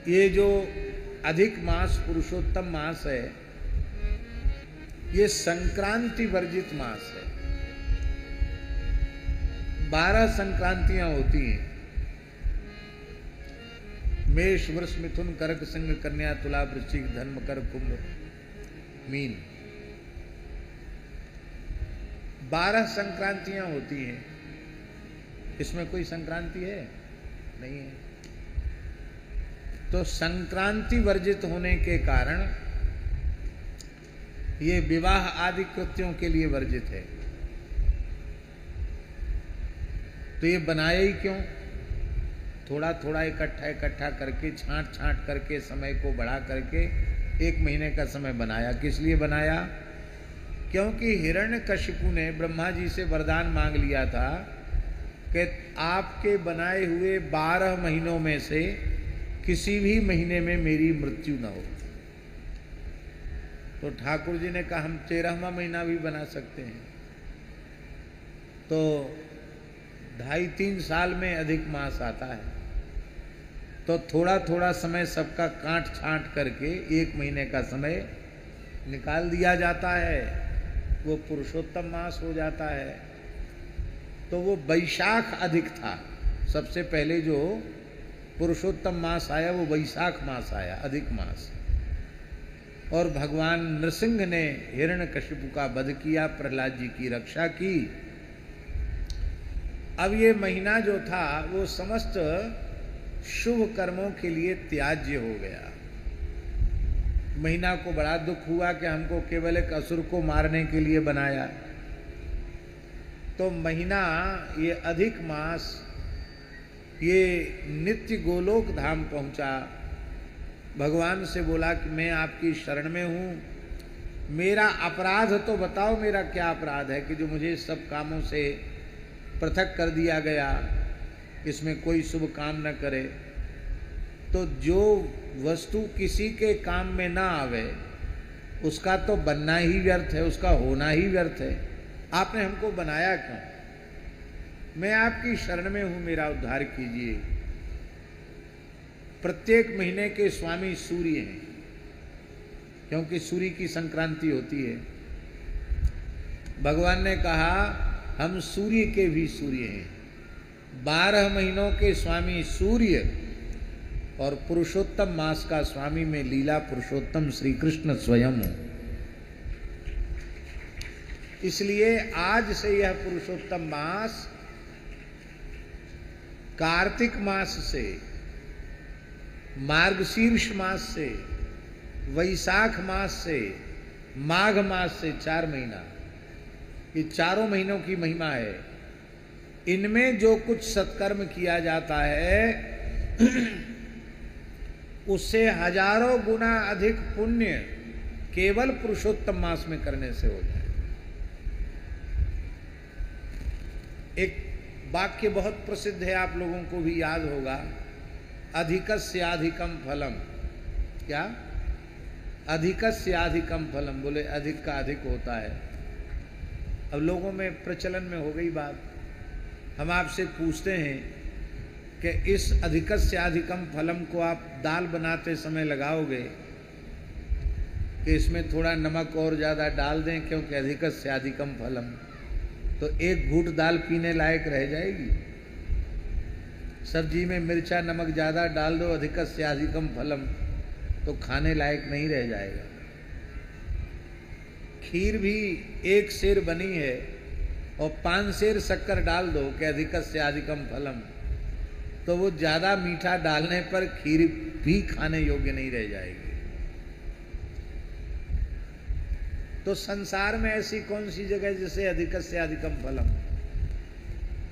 ये जो अधिक मास पुरुषोत्तम मास है, ये संक्रांति वर्जित मास है। 12 संक्रांतियां होती हैं। मेष, वृष, मिथुन, कर्क, सिंह, कन्या, तुला, वृश्चिक, धनु, मकर, कुंभ, मीन। 12 संक्रांतियां होती हैं। इसमें कोई संक्रांति है? नहीं है। तो संक्रांति वर्जित होने के कारण ये विवाह आदि कृत्यों के लिए वर्जित है। तो ये बनाया ही क्यों? थोड़ा थोड़ा इकट्ठा करके, छांट छांट करके, समय को बढ़ा करके 1 महीने का समय बनाया। किस लिए बनाया? क्योंकि हिरण्यकशिपु ने ब्रह्मा जी से वरदान मांग लिया था कि आपके बनाए हुए 12 महीनों में से किसी भी महीने में मेरी मृत्यु न हो। तो ठाकुर जी ने कहा हम 13वां महीना भी बना सकते हैं। तो 2.5-3 साल में अधिक मास आता है। तो थोड़ा थोड़ा समय सबका काट छांट करके 1 महीने का समय निकाल दिया जाता है, वो पुरुषोत्तम मास हो जाता है। तो वो वैशाख अधिक था। सबसे पहले जो पुरुषोत्तम मास आया वो वैशाख मास आया, अधिक मास। और भगवान नृसिंह ने हिरण्यकशिपु का वध किया, प्रहलाद जी की रक्षा की। अब ये महीना जो था वो समस्त शुभ कर्मों के लिए त्याज्य हो गया। महीना को बड़ा दुख हुआ कि हमको केवल एक असुर को मारने के लिए बनाया। तो महीना ये अधिक मास ये नित्य गोलोक धाम पहुंचा। भगवान से बोला कि मैं आपकी शरण में हूं, मेरा अपराध तो बताओ, मेरा क्या अपराध है कि जो मुझे सब कामों से पृथक कर दिया गया, इसमें कोई शुभ काम न करे। तो जो वस्तु किसी के काम में ना आवे उसका तो बनना ही व्यर्थ है, उसका होना ही व्यर्थ है। आपने हमको बनाया क्यों? मैं आपकी शरण में हूं, मेरा उद्धार कीजिए। प्रत्येक महीने के स्वामी सूर्य हैं, क्योंकि सूर्य की संक्रांति होती है। भगवान ने कहा हम सूर्य के भी सूर्य हैं। 12 महीनों के स्वामी सूर्य और पुरुषोत्तम मास का स्वामी में लीला पुरुषोत्तम श्री कृष्ण स्वयं हूं। इसलिए आज से यह पुरुषोत्तम मास कार्तिक मास से, मार्गशीर्ष मास से, वैशाख मास से, माघ मास से 4 महीना, ये चारों महीनों की महिमा है। इनमें जो कुछ सत्कर्म किया जाता है उससे हजारों गुना अधिक पुण्य केवल पुरुषोत्तम मास में करने से हो जाए। एक वाक्य बहुत प्रसिद्ध है, आप लोगों को भी याद होगा, अधिकस्याधिकम फलम। क्या? अधिकस्याधिकम फलम, बोले अधिक का अधिक होता है। अब लोगों में प्रचलन में हो गई बात। हम आपसे पूछते हैं कि इस अधिकस्याधिकम फलम को आप दाल बनाते समय लगाओगे कि इसमें थोड़ा नमक और ज़्यादा डाल दें, क्योंकि अधिकस्याधिकम फलम, तो 1 घूंट दाल पीने लायक रह जाएगी। सब्जी में मिर्चा नमक ज़्यादा डाल दो, अधिकस्याधिकम फलम, तो खाने लायक नहीं रह जाएगा। खीर भी 1 सेर बनी है और 5 सेर शक्कर डाल दो कि अधिकस्याधिकम फलम, तो वो ज़्यादा मीठा डालने पर खीर भी खाने योग्य नहीं रह जाएगी। तो संसार में ऐसी कौन सी जगह जिसे अधिकस्याधिकम फलम?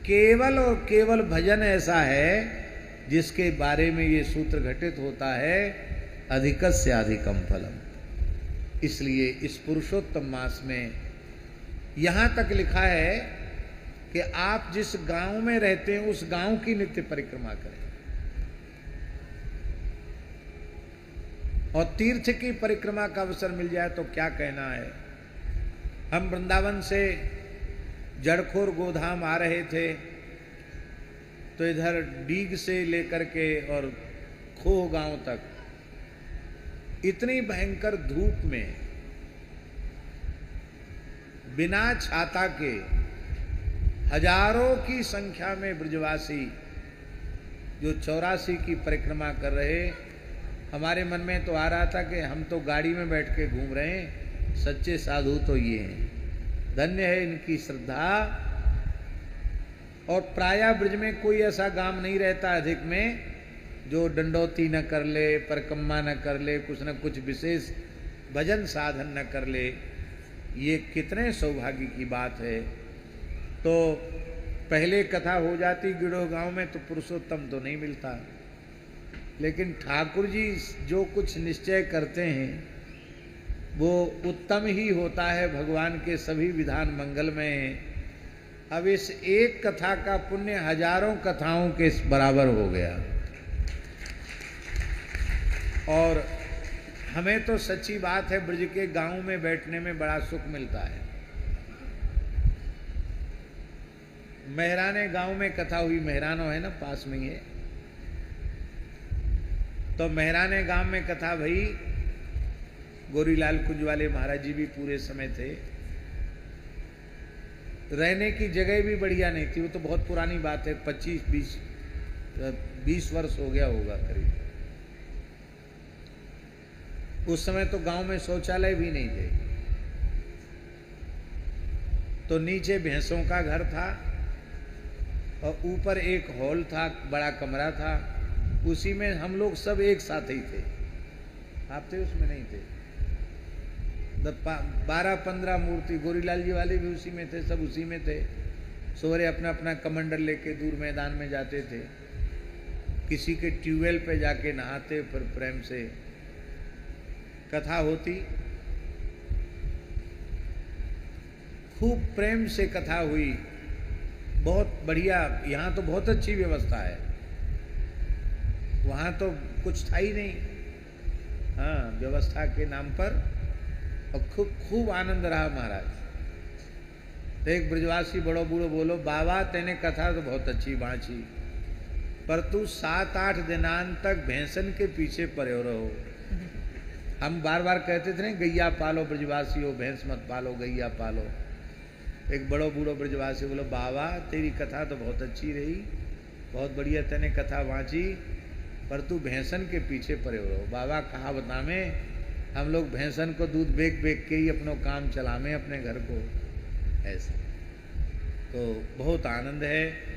केवल और केवल भजन ऐसा है जिसके बारे में ये सूत्र घटित होता है, अधिकस्याधिकम फलम। इसलिए इस पुरुषोत्तम मास में यहां तक लिखा है कि आप जिस गांव में रहते हैं उस गांव की नित्य परिक्रमा करें। और तीर्थ की परिक्रमा का अवसर मिल जाए तो क्या कहना है। हम वृंदावन से जड़खोर गोधाम आ रहे थे, तो इधर डीग से लेकर के और खो गांव तक, इतनी भयंकर धूप में बिना छाता के हजारों की संख्या में ब्रजवासी जो 84 की परिक्रमा कर रहे, हमारे मन में तो आ रहा था कि हम तो गाड़ी में बैठ के घूम रहे हैं, सच्चे साधु तो ये हैं, धन्य है इनकी श्रद्धा। और प्रायः ब्रज में कोई ऐसा गांव नहीं रहता अधिक में जो डंडौती न कर ले, परिक्रमा न कर ले, कुछ न कुछ विशेष भजन साधन न कर ले। ये कितने सौभाग्य की बात है। तो पहले कथा हो जाती गिड़ो गांव में तो पुरुषोत्तम तो नहीं मिलता, लेकिन ठाकुर जी जो कुछ निश्चय करते हैं वो उत्तम ही होता है। भगवान के सभी विधान मंगलमय हैं। अब इस एक कथा का पुण्य हजारों कथाओं के बराबर हो गया। और हमें तो सच्ची बात है, ब्रज के गांव में बैठने में बड़ा सुख मिलता है। मेहराने गांव में कथा हुई, मेहरानो है ना, पास में ही है। तो मेहराने गांव में कथा भई, गोरीलाल कुंज वाले महाराज जी भी पूरे समय थे। रहने की जगह भी बढ़िया नहीं थी। वो तो बहुत पुरानी बात है, 25-20 वर्ष हो गया होगा करीब। उस समय तो गांव में शौचालय भी नहीं थे। तो नीचे भैंसों का घर था और ऊपर एक हॉल था, बड़ा कमरा था। उसी में हम लोग सब एक साथ ही थे। आप थे उसमें? नहीं थे। 12-15 मूर्ति, गोरीलाल जी वाले भी उसी में थे, सब उसी में थे। सवेरे अपना अपना कमंडल लेके दूर मैदान में जाते थे। किसी के ट्यूबवेल पे जाके नहाते, फिर प्रेम से कथा होती। खूब प्रेम से कथा हुई, बहुत बढ़िया। यहाँ तो बहुत अच्छी व्यवस्था है, वहाँ तो कुछ था ही नहीं। हाँ, व्यवस्था के नाम पर। और खूब खूब आनंद रहा महाराज। तो एक ब्रजवासी बड़ो बूढ़ो बोलो, बाबा तेने कथा तो बहुत अच्छी बाँची, पर तू 7-8 दिनांत तक भैंसन के पीछे पड़े रहो। हम बार बार कहते थे ना, गैया पालो ब्रजवासी हो, भैंस मत पालो, गैया पालो। एक बड़ो बूढ़ो ब्रजवासी बोलो, बाबा तेरी कथा तो बहुत अच्छी रही, बहुत बढ़िया तेने कथा बाँची, पर तू भैंसन के पीछे पड़े रहो। बाबा कहा बतावे, हम लोग भैंसन को दूध बेच बेच के ही अपनो काम चलावे अपने घर को, ऐसा। तो बहुत आनंद है।